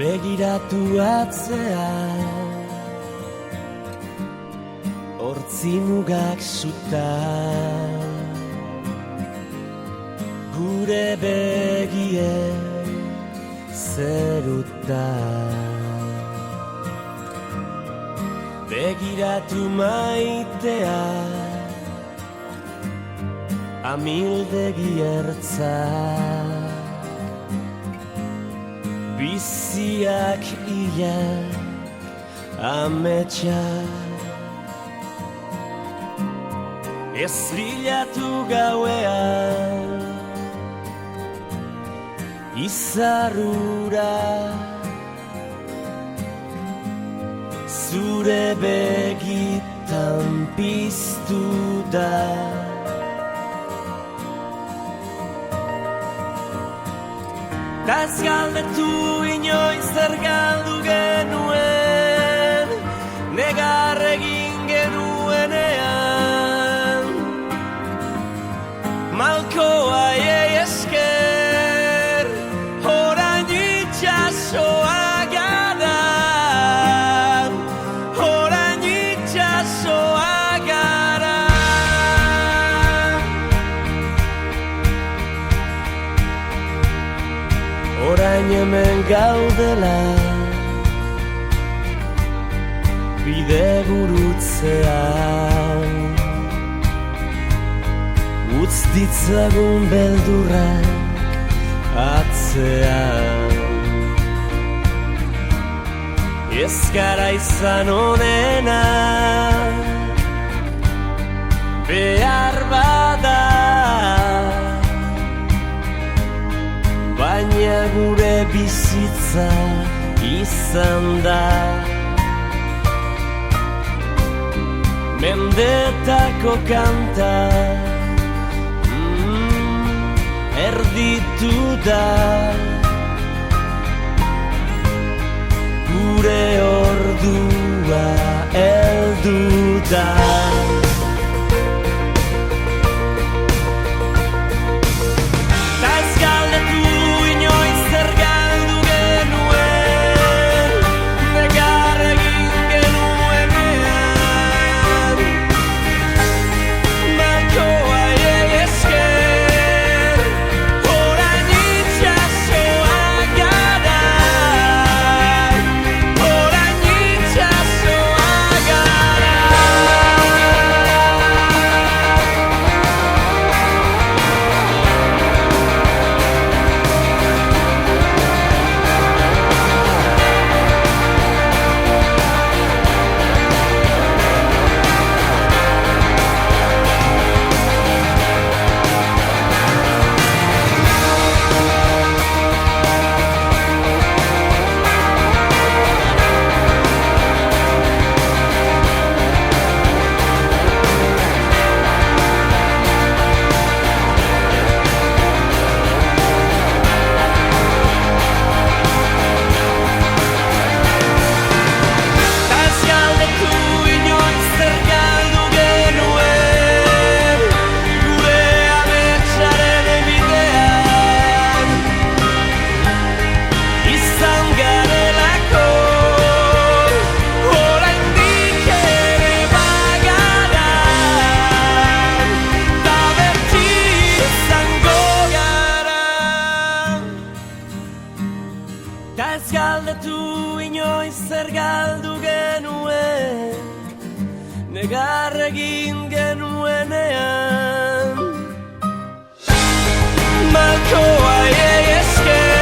Begiratu atzea, hortzi mugak suta, gure begie zeruta. Begiratu maitea, amildegi ertza, biziak ia ametsa. Ez bilatu gauean izarrura, zure begitan piztu da. Ta ez galdetu inoiz zer galdu genuen, negar egin genuenean. Malkoa esker, orain itxasoa gara, orain itxasoa gara. Orain hemen gaudela, bide gurutzean, utz ditzagun beldurrak atzean. Ez gara izan onena, behar bada, baina gure bizitza izan da. Mendetako kanta erditu da, gure ordua heldu da. Ta ez galdetu inoiz zer galdu genuen, negar egin genuenean. Malkoa esker,